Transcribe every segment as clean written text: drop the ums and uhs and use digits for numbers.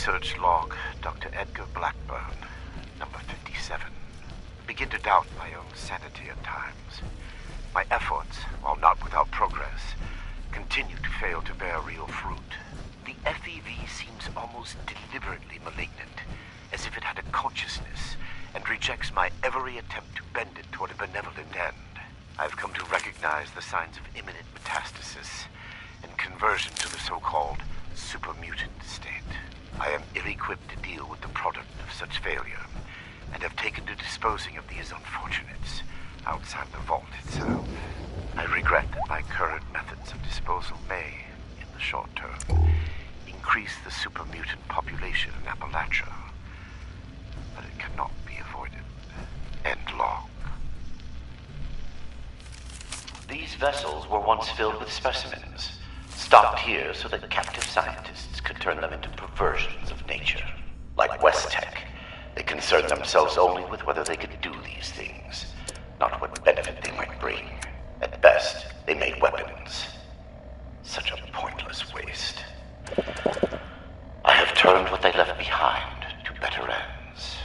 Research log, Dr. Edgar Blackburn, number 57. Begin to doubt my own sanity at times. My efforts, while not without progress, continue to fail to bear real fruit. The FEV seems almost deliberately malignant, as if it had a consciousness, and rejects my every attempt to bend it toward a benevolent end. I've come to recognize the signs of imminent metastasis and conversion to the so-called supermutant state. I am ill-equipped to deal with the product of such failure, and have taken to disposing of these unfortunates outside the vault itself. I regret that my current methods of disposal may, in the short term, increase the supermutant population in Appalachia, but it cannot be avoided. End log. These vessels were once filled with specimens, stocked here so that captive scientists could turn them into perversions of nature. Like West Tech, they concerned themselves only with whether they could do these things, not what benefit they might bring. At best, they made weapons. Such a pointless waste. I have turned what they left behind to better ends.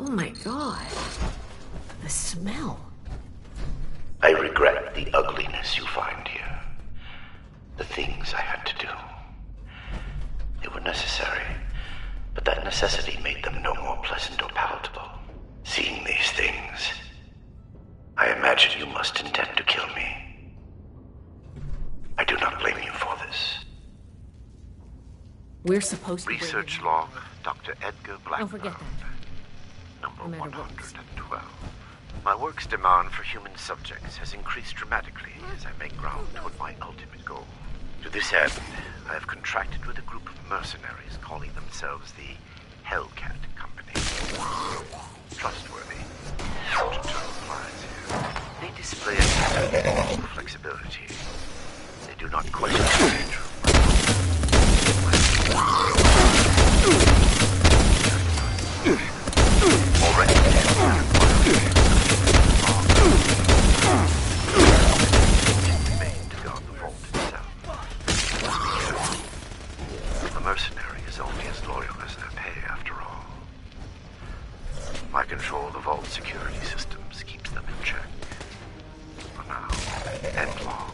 Oh my god. The smell. I regret the ugliness you find here. The things I had to do. They were necessary, but that necessity made them no more pleasant or palatable. Seeing these things, I imagine you must intend to kill me. I do not blame you for this. We're supposed to Research log, Dr. Edgar Blackburn. Don't forget that. Number No matter what. 112. My work's demand for human subjects has increased dramatically as I make ground toward my ultimate goal. To this end, I have contracted with a group of mercenaries calling themselves the Hellcat Company. Trustworthy. Such a term applies here. They display a flexibility. They do not question the nature already made to guard the vault itself. A mercenary is only as loyal as their pay, after all. My control of the vault security systems keeps them in check. For now, and long.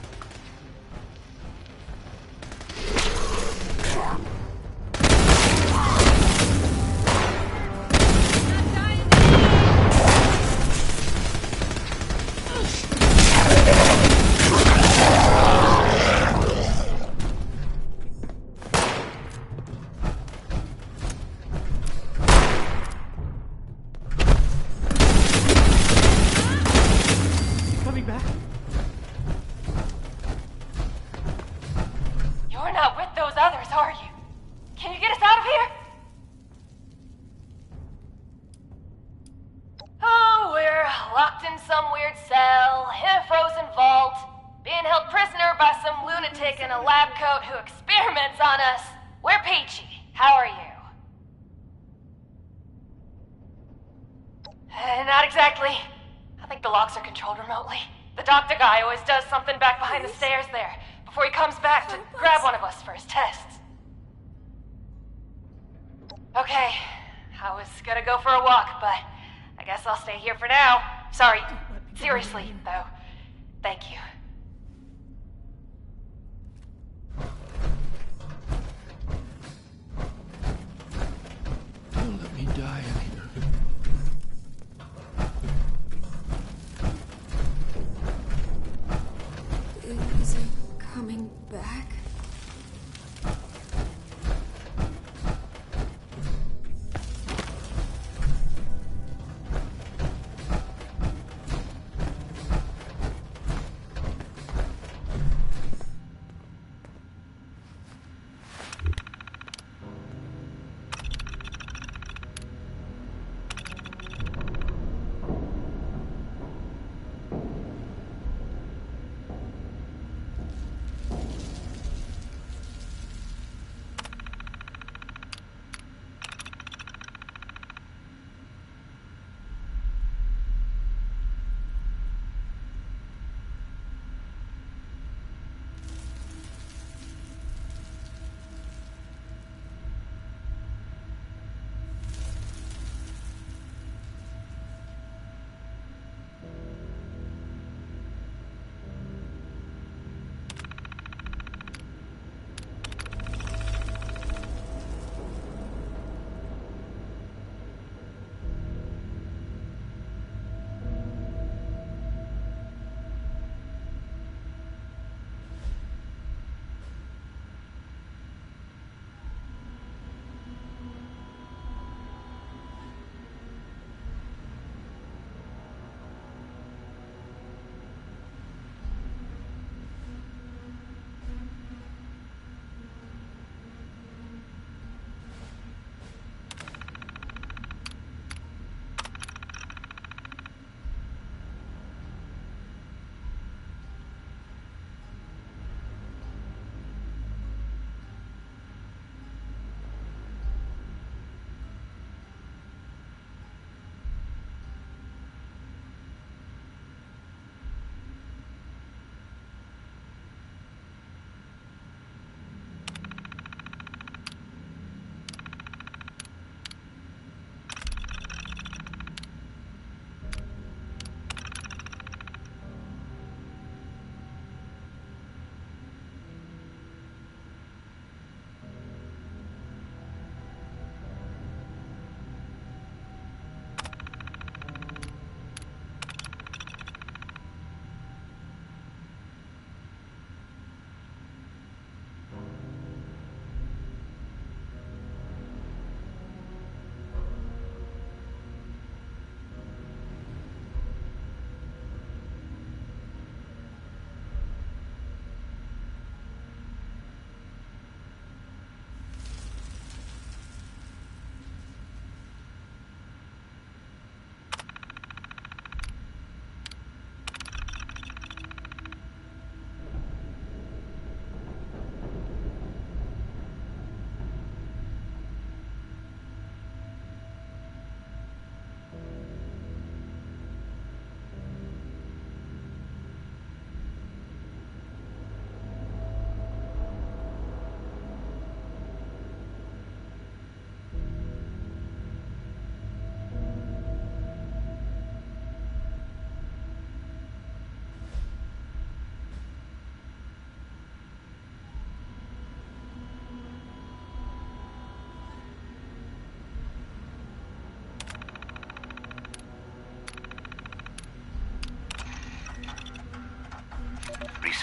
You're not with those others, are you? Can you get us out of here? Oh, we're locked in some weird cell, in a frozen vault, being held prisoner by some lunatic in a lab coat who experiments on us. We're peachy. How are you? Not exactly. I think the locks are controlled remotely. The doctor guy always does something back behind the stairs there, before he comes back to grab one of us for his tests. Okay, I was gonna go for a walk, but I guess I'll stay here for now. Sorry, seriously, though. Thank you. Don't let me die in here. Is it coming back?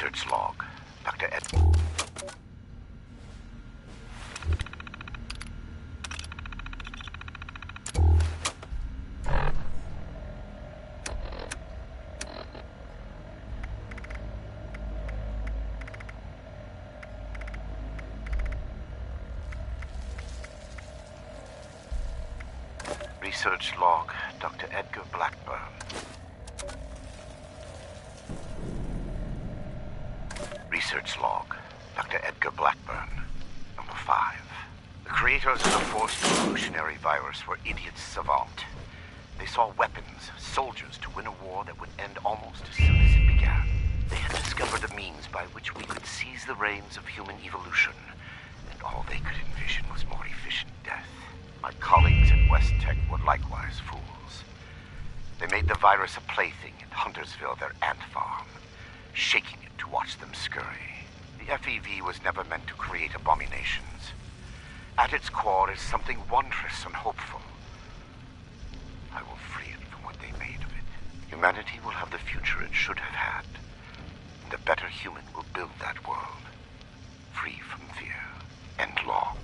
Research log, Dr. Ed. Research log, Dr. Edgar Blackburn. Research log, Dr. Edgar Blackburn, number 5. The creators of the forced evolutionary virus were idiots savant. They saw weapons, soldiers to win a war that would end almost as soon as it began. They had discovered a means by which we could seize the reins of human evolution, and all they could envision was more efficient death. My colleagues at West Tech were likewise fools. They made the virus a plaything in Huntersville, their ant farm, shaking it to watch them scurry. The FEV was never meant to create abominations. At its core is something wondrous and hopeful. I will free it from what they made of it. Humanity will have the future it should have had, and a better human will build that world, free from fear and law.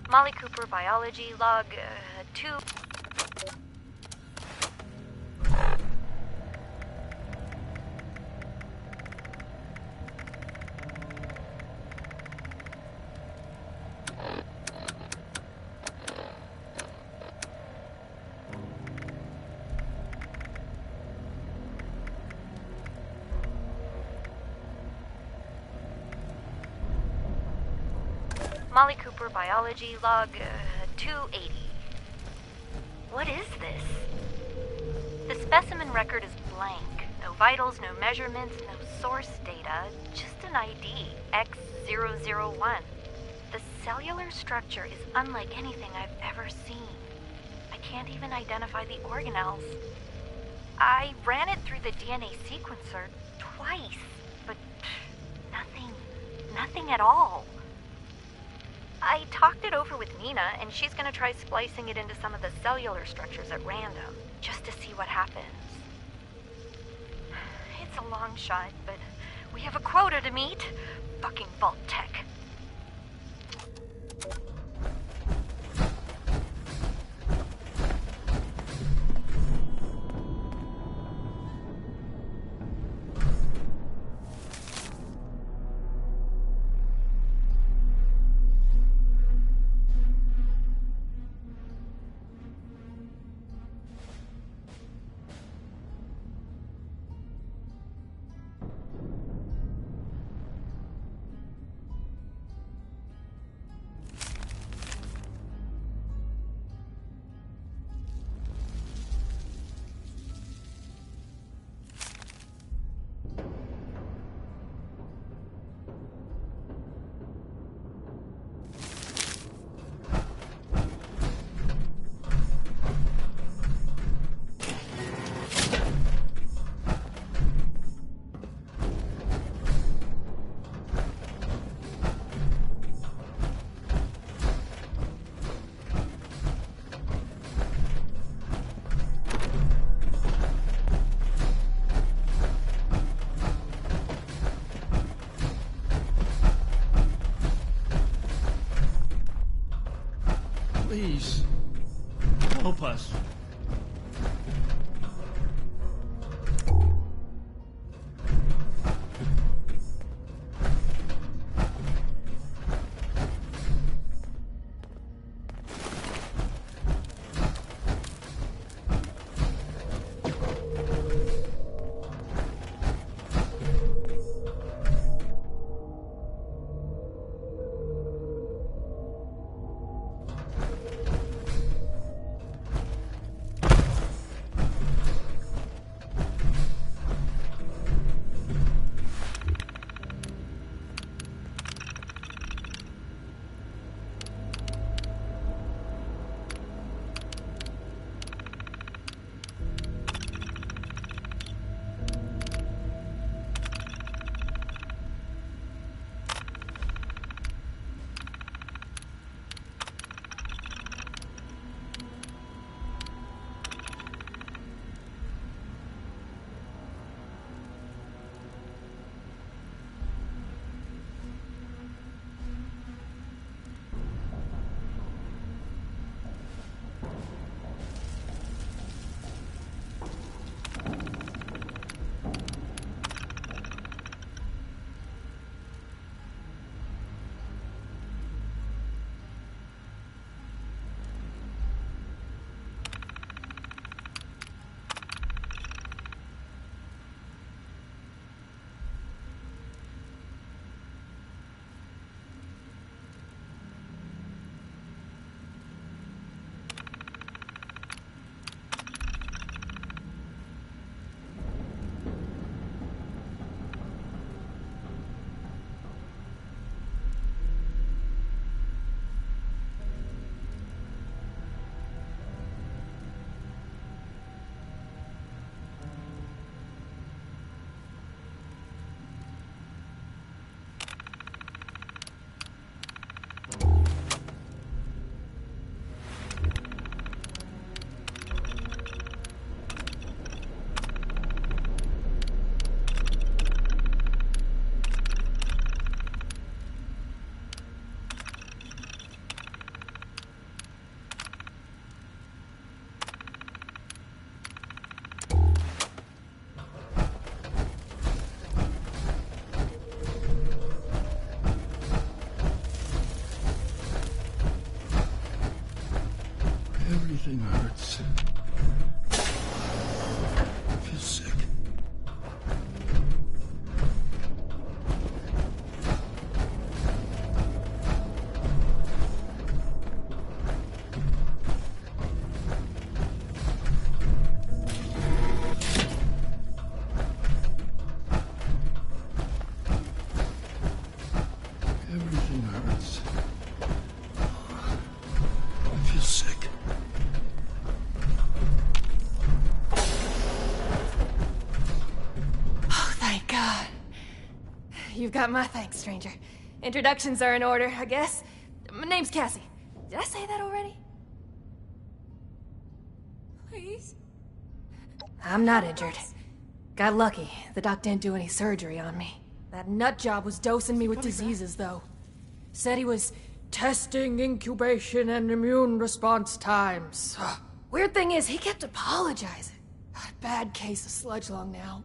Molly Cooper, biology, log 2. Molly Cooper, biology, log 280. What is this? The specimen record is blank. No vitals, no measurements, no source data, just an ID, X001. The cellular structure is unlike anything I've ever seen. I can't even identify the organelles. I ran it through the DNA sequencer twice, but nothing at all. I talked it over with Nina, and she's gonna try splicing it into some of the cellular structures at random, just to see what happens. It's a long shot, but we have a quota to meet. Fucking Vault Tech. Please, help us. Everything hurts. I feel sick. Everything hurts. I feel sick. Oh, thank God. You've got my thanks, stranger. Introductions are in order, I guess. My name's Cassie. Did I say that already? Please? I'm not injured. Got lucky. The doc didn't do any surgery on me. That nut job was dosing me with diseases, though. Said he was testing incubation and immune response times. Weird thing is, he kept apologizing. Got a bad case of sludge lung now.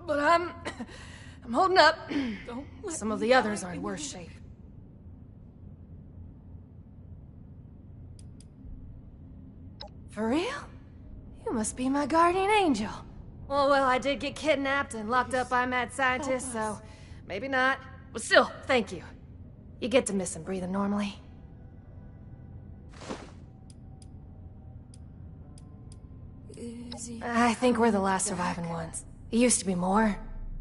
But I'm holding up. Some of the others are in worse shape. For real? You must be my guardian angel. Well, I did get kidnapped and locked up by mad scientists, so maybe not. But still, thank you. You get to miss him breathing normally. I think we're the last surviving ones. It used to be more.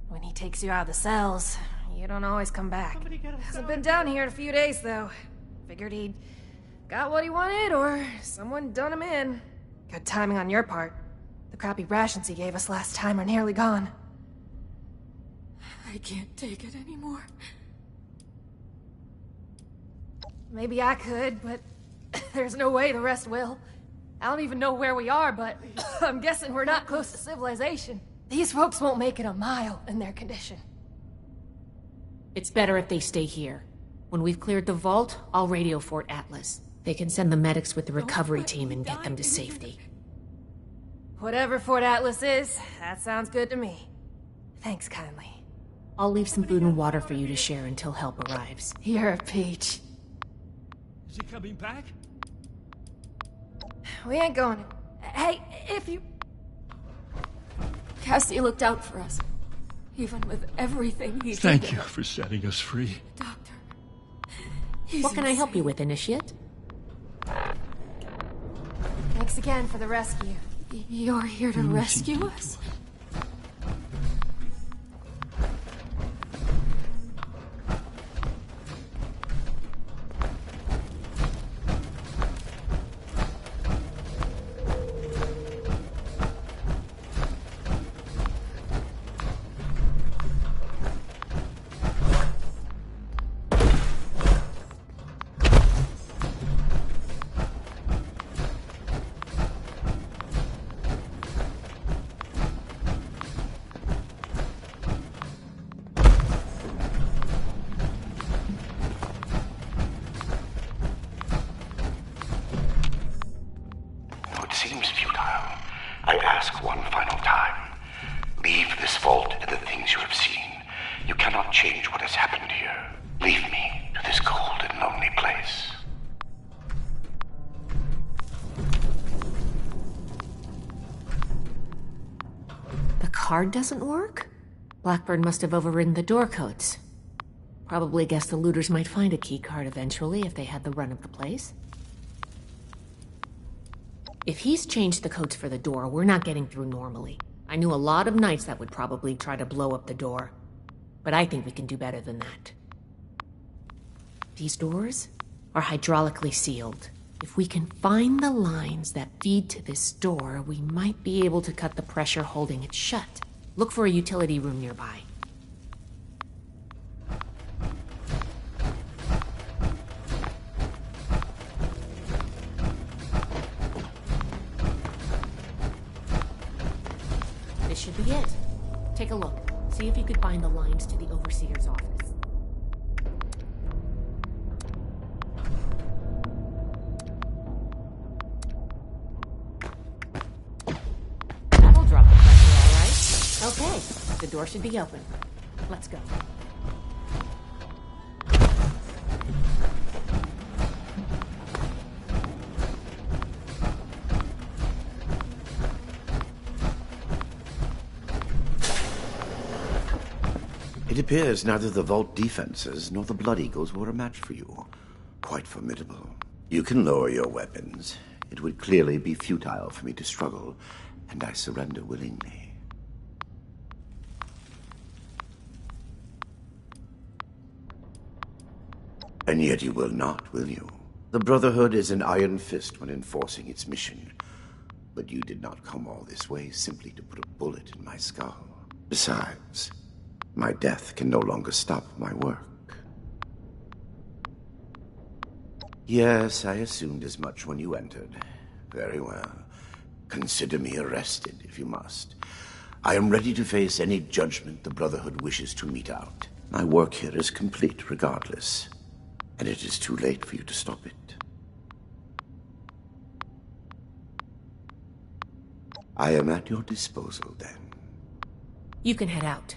When he takes you out of the cells, you don't always come back. Hasn't been down here in a few days, though. Figured he'd got what he wanted, or someone done him in. Good timing on your part. The crappy rations he gave us last time are nearly gone. I can't take it anymore. Maybe I could, but there's no way the rest will. I don't even know where we are, but I'm guessing we're not close to civilization. These folks won't make it a mile in their condition. It's better if they stay here. When we've cleared the vault, I'll radio Fort Atlas. They can send the medics with the recovery team and get them to safety. Whatever Fort Atlas is, that sounds good to me. Thanks kindly. I'll leave some food and water for you to share until help arrives. You're a peach. Is he coming back? We ain't going. Hey, if you... Cassie looked out for us. Even with everything he did. Thank you for setting us free. Doctor. What can I help you with, Initiate? Thanks again for the rescue. You're here to rescue us? Card doesn't work? Blackburn must have overridden the door codes. Probably guessed the looters might find a key card eventually if they had the run of the place. If he's changed the codes for the door, we're not getting through normally. I knew a lot of knights that would probably try to blow up the door, but I think we can do better than that. These doors are hydraulically sealed. If we can find the lines that feed to this door, we might be able to cut the pressure holding it shut. Look for a utility room nearby. This should be it. Take a look. See if you could find the lines to the Overseer's office. Okay, the door should be open. Let's go. It appears neither the vault defenses nor the Blood Eagles were a match for you. Quite formidable. You can lower your weapons. It would clearly be futile for me to struggle, and I surrender willingly. And yet you will not, will you? The Brotherhood is an iron fist when enforcing its mission. But you did not come all this way simply to put a bullet in my skull. Besides, my death can no longer stop my work. Yes, I assumed as much when you entered. Very well. Consider me arrested, if you must. I am ready to face any judgment the Brotherhood wishes to mete out. My work here is complete, regardless. And it is too late for you to stop it. I am at your disposal, then. You can head out.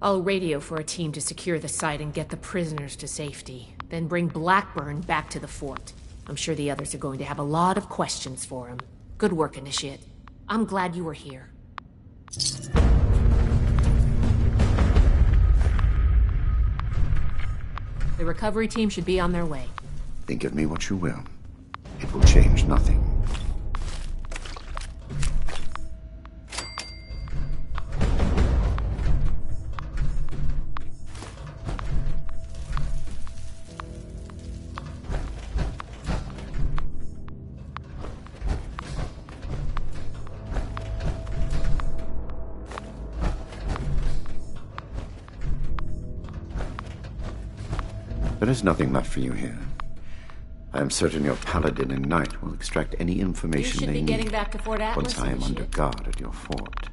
I'll radio for a team to secure the site and get the prisoners to safety. Then bring Blackburn back to the fort. I'm sure the others are going to have a lot of questions for him. Good work, Initiate. I'm glad you were here. The recovery team should be on their way. Think of me what you will. It will change nothing. There is nothing left for you here. I am certain your paladin and knight will extract any information they need getting back to Fort Atlas, once I am under guard at your fort.